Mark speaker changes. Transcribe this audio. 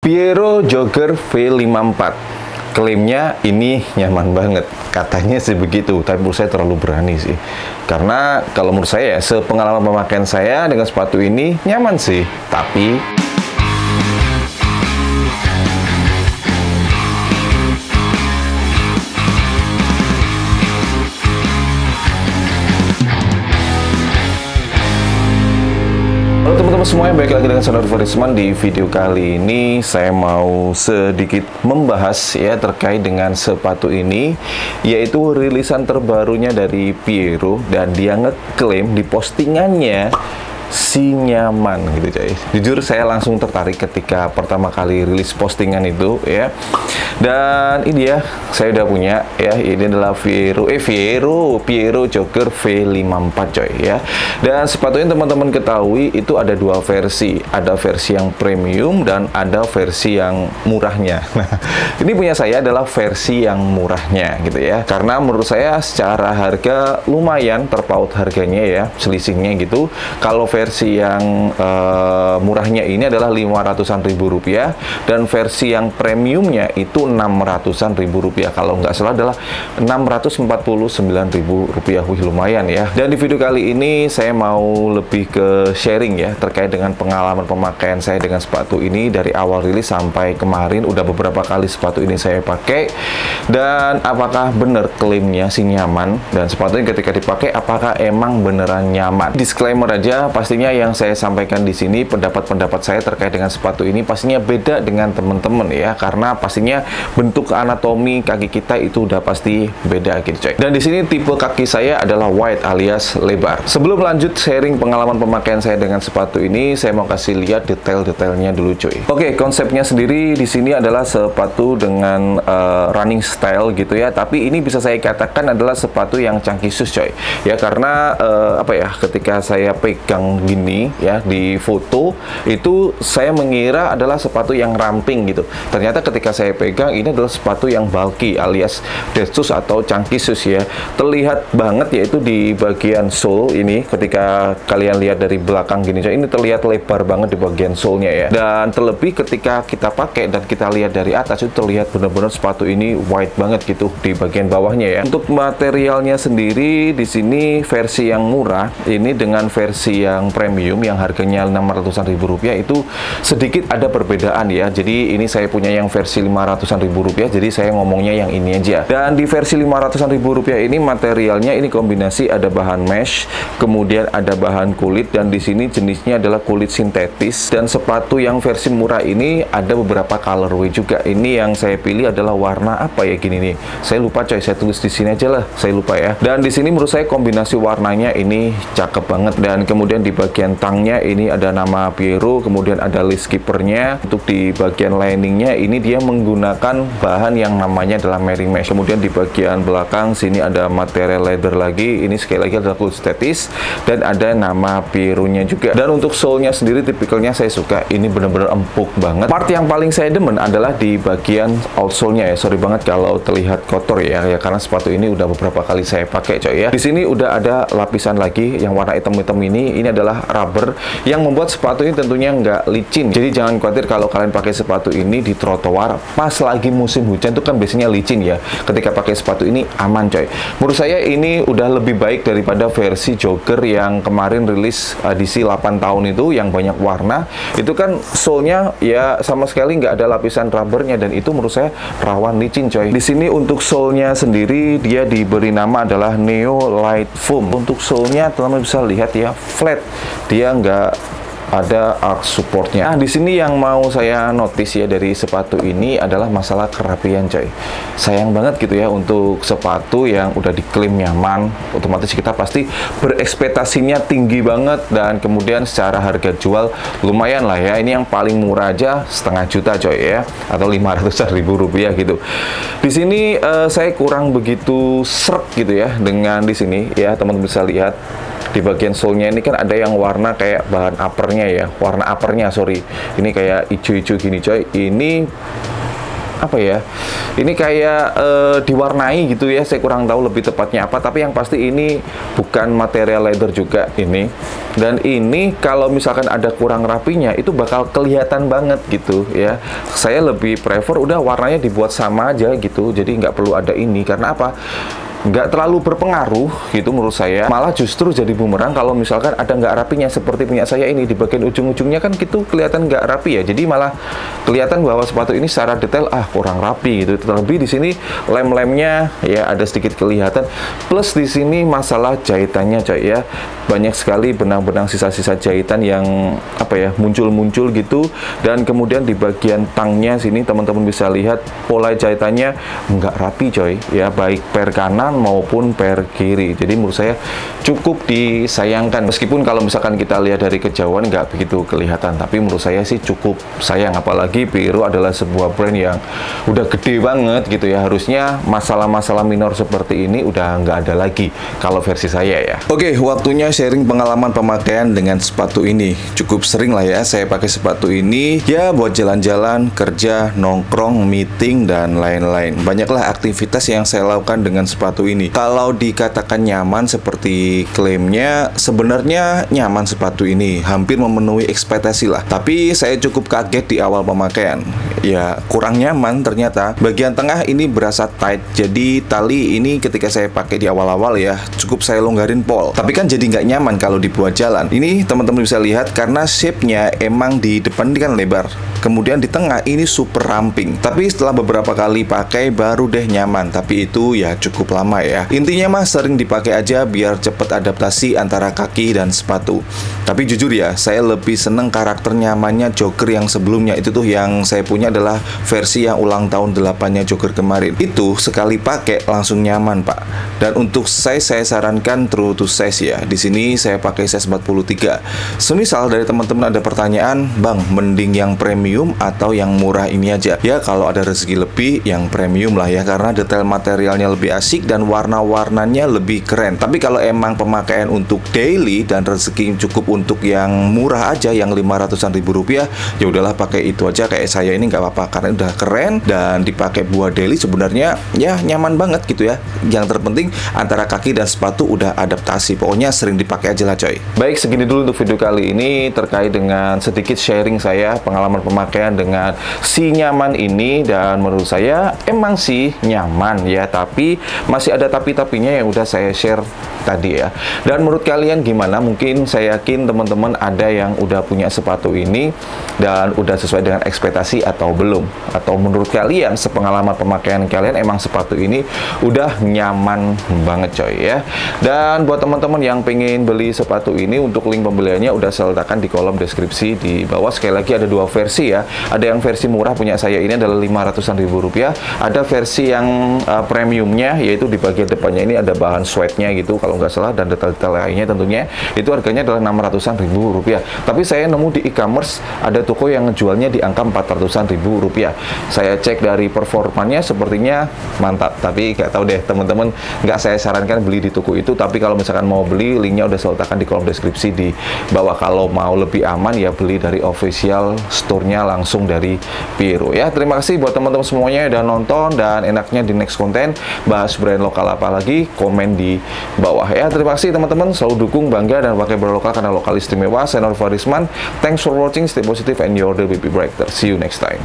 Speaker 1: Piero Jogger V54. Klaimnya ini nyaman banget. Katanya sih begitu, tapi menurut saya terlalu berani sih. Karena kalau menurut saya, sepengalaman pemakaian saya dengan sepatu ini nyaman sih. Tapi halo teman-teman semuanya, balik lagi dengan saya Farisman. Di video kali ini saya mau sedikit membahas ya terkait dengan sepatu ini, yaitu rilisan terbarunya dari Piero, dan dia ngeklaim di postingannya si nyaman gitu coy. Jujur saya langsung tertarik ketika pertama kali rilis postingan itu ya. Dan ini dia, saya udah punya ya. Ini adalah Piero Jogger V54 coy ya. Dan sepatu ini teman-teman ketahui itu ada dua versi. Ada versi yang premium dan ada versi yang murahnya. Nah, ini punya saya adalah versi yang murahnya gitu ya. Karena menurut saya secara harga lumayan terpaut harganya ya, selisihnya gitu. Kalau versi yang murahnya ini adalah 500-an ribu rupiah, dan versi yang premiumnya itu 600-an ribu rupiah. Kalau nggak salah adalah 649 ribu rupiah. Wih, lumayan ya. Dan di video kali ini saya mau lebih ke sharing ya terkait dengan pengalaman pemakaian saya dengan sepatu ini dari awal rilis sampai kemarin. Udah beberapa kali sepatu ini saya pakai, dan apakah bener klaimnya si nyaman, dan sepatu ini ketika dipakai apakah emang beneran nyaman. Disclaimer aja, pastinya yang saya sampaikan di sini pendapat-pendapat saya terkait dengan sepatu ini pastinya beda dengan teman-teman ya, karena pastinya bentuk anatomi kaki kita itu udah pasti beda gitu coy. Dan di sini tipe kaki saya adalah wide alias lebar. Sebelum lanjut sharing pengalaman pemakaian saya dengan sepatu ini, saya mau kasih lihat detail-detailnya dulu coy. Oke, konsepnya sendiri di sini adalah sepatu dengan running style gitu ya, tapi ini bisa saya katakan adalah sepatu yang chunky shoes coy. Ya karena apa ya, ketika saya pegang gini ya di foto itu saya mengira adalah sepatu yang ramping gitu. Ternyata ketika saya pegang ini adalah sepatu yang bulky alias dead shoes atau chunky shoes ya. Terlihat banget yaitu di bagian sole ini, ketika kalian lihat dari belakang gini coy, ini terlihat lebar banget di bagian sole-nya ya. Dan terlebih ketika kita pakai dan kita lihat dari atas itu terlihat benar-benar sepatu ini wide banget gitu di bagian bawahnya ya. Untuk materialnya sendiri di sini versi yang murah ini dengan versi yang premium yang harganya 600-an ribu rupiah itu sedikit ada perbedaan ya. Jadi ini saya punya yang versi 500-an ribu rupiah, jadi saya ngomongnya yang ini aja. Dan di versi 500-an ribu rupiah ini materialnya ini kombinasi ada bahan mesh, kemudian ada bahan kulit, dan di sini jenisnya adalah kulit sintetis. Dan sepatu yang versi murah ini ada beberapa colorway juga. Ini yang saya pilih adalah warna apa ya gini nih. Saya lupa coy, saya tulis di sini aja lah, saya lupa ya. Dan di sini menurut saya kombinasi warnanya ini cakep banget. Dan kemudian di bagian tangnya ini ada nama Piero, kemudian ada list keepernya. Untuk di bagian liningnya ini dia menggunakan bahan yang namanya adalah Mary Mesh. Kemudian di bagian belakang sini ada material leather lagi. Ini sekali lagi adalah kulit sintetis dan ada nama Piero-nya juga. Dan untuk sole-nya sendiri tipikalnya saya suka. Ini benar-benar empuk banget. Part yang paling saya demen adalah di bagian outsole-nya ya. Sorry banget kalau terlihat kotor ya, karena sepatu ini udah beberapa kali saya pakai coy ya. Di sini udah ada lapisan lagi yang warna hitam-hitam ini. Ini adalah rubber yang membuat sepatu ini tentunya nggak licin. Jadi jangan khawatir kalau kalian pakai sepatu ini di trotoar pas lagi musim hujan itu kan biasanya licin ya. Ketika pakai sepatu ini aman coy. Menurut saya ini udah lebih baik daripada versi Jogger yang kemarin rilis edisi 8 tahun itu yang banyak warna. Itu kan sole-nya ya sama sekali nggak ada lapisan rubbernya, dan itu menurut saya rawan licin coy. Di sini untuk sole-nya sendiri dia diberi nama adalah Neo Light Foam. Untuk sole-nya teman-teman bisa lihat ya, flat. Dia nggak ada arch supportnya. Nah, di sini yang mau saya notice ya dari sepatu ini adalah masalah kerapian coy. Sayang banget gitu ya untuk sepatu yang udah diklaim nyaman, otomatis kita pasti berekspektasinya tinggi banget, dan kemudian secara harga jual lumayan lah ya. Ini yang paling murah aja setengah juta coy ya, atau 500-an ribu rupiah gitu. Di sini saya kurang begitu srek gitu ya dengan di sini ya, teman-teman bisa lihat. Di bagian sole-nya ini kan ada yang warna kayak bahan uppernya ya, warna uppernya sorry, ini kayak hijau-hijau gini coy. Ini apa ya? Ini kayak diwarnai gitu ya. Saya kurang tahu lebih tepatnya apa, tapi yang pasti ini bukan material leather juga ini. Dan ini kalau misalkan ada kurang rapinya itu bakal kelihatan banget gitu ya. Saya lebih prefer udah warnanya dibuat sama aja gitu. Jadi nggak perlu ada ini, karena apa? Nggak terlalu berpengaruh gitu menurut saya, malah justru jadi bumerang kalau misalkan ada nggak rapinya seperti punya saya ini. Di bagian ujung-ujungnya kan gitu kelihatan nggak rapi ya, jadi malah kelihatan bahwa sepatu ini secara detail kurang rapi gitu. Terlebih di sini lem-lemnya ya ada sedikit kelihatan, plus di sini masalah jahitannya coy ya, banyak sekali benang-benang sisa-sisa jahitan yang apa ya muncul-muncul gitu. Dan kemudian di bagian tangnya sini teman-teman bisa lihat pola jahitannya nggak rapi coy ya, baik per kanan maupun per kiri. Jadi menurut saya cukup disayangkan, meskipun kalau misalkan kita lihat dari kejauhan nggak begitu kelihatan, tapi menurut saya sih cukup sayang. Apalagi Pirro adalah sebuah brand yang udah gede banget gitu ya, harusnya masalah-masalah minor seperti ini udah nggak ada lagi kalau versi saya ya. Oke, waktunya sharing pengalaman pemakaian dengan sepatu ini. Cukup sering lah ya saya pakai sepatu ini ya, buat jalan-jalan, kerja, nongkrong, meeting, dan lain-lain. Banyaklah aktivitas yang saya lakukan dengan sepatu ini. Kalau dikatakan nyaman seperti klaimnya, sebenarnya nyaman sepatu ini, hampir memenuhi ekspektasi lah. Tapi saya cukup kaget di awal pemakaian. Ya, kurang nyaman ternyata. Bagian tengah ini berasa tight, jadi tali ini ketika saya pakai di awal-awal ya, cukup saya longgarin pol. Tapi kan jadi nggak nyaman kalau dibuat jalan. Ini teman-teman bisa lihat karena shape-nya emang di depan ini kan lebar. Kemudian di tengah ini super ramping. Tapi setelah beberapa kali pakai baru deh nyaman. Tapi itu ya cukup lama ya. Intinya mah sering dipakai aja biar cepet adaptasi antara kaki dan sepatu. Tapi jujur ya, saya lebih seneng karakter nyamannya Jogger yang sebelumnya. Itu tuh yang saya punya adalah versi yang ulang tahun 8-nya Jogger kemarin. Itu sekali pakai langsung nyaman pak. Dan untuk size saya sarankan true to size ya. Di sini saya pakai size 43. Semisal dari teman-teman ada pertanyaan, bang mending yang premium atau yang murah ini aja? Ya kalau ada rezeki lebih yang premium lah ya, karena detail materialnya lebih asik dan warna-warnanya lebih keren. Tapi kalau emang pemakaian untuk daily dan rezeki cukup untuk yang murah aja, yang 500-an ribu rupiah, ya udahlah pakai itu aja. Kayak saya ini nggak apa-apa karena udah keren dan dipakai buat daily sebenarnya ya nyaman banget gitu ya. Yang terpenting antara kaki dan sepatu udah adaptasi. Pokoknya sering dipakai aja lah coy. Baik, segini dulu untuk video kali ini terkait dengan sedikit sharing saya pengalaman pemakaian dengan si nyaman ini. Dan menurut saya emang sih nyaman ya, tapi masih ada tapi-tapinya yang udah saya share tadi ya. Dan menurut kalian gimana? Mungkin saya yakin teman-teman ada yang udah punya sepatu ini dan udah sesuai dengan ekspektasi atau belum. Atau menurut kalian sepengalaman pemakaian kalian emang sepatu ini udah nyaman banget coy ya. Dan buat teman-teman yang pengen beli sepatu ini, untuk link pembeliannya udah saya letakkan di kolom deskripsi di bawah. Sekali lagi ada dua versi ya. Ada yang versi murah punya saya ini adalah 500-an ribu rupiah. Ada versi yang premiumnya, yaitu di bagian depannya ini ada bahan sweatnya gitu kalau nggak salah, dan detail-detail lainnya tentunya. Itu harganya adalah 600-an ribu rupiah. Tapi saya nemu di e-commerce ada toko yang ngejualnya di angka 400-an ribu rupiah. Saya cek dari performanya sepertinya mantap. Tapi nggak tahu deh teman-teman, nggak saya sarankan beli di toko itu. Tapi kalau misalkan mau beli, linknya udah saya letakkan di kolom deskripsi di bawah. Kalau mau lebih aman ya beli dari official store-nya langsung dari Pirro ya. Terima kasih buat teman-teman semuanya yang udah nonton, dan enaknya di next konten bahas brand lokal apa lagi, komen di bawah ya. Terima kasih teman-teman, selalu dukung, bangga dan pakai brand lokal karena lokal istimewa. Saya Nurfarisman. Thanks for watching, stay positive and you're the baby breaker. See you next time.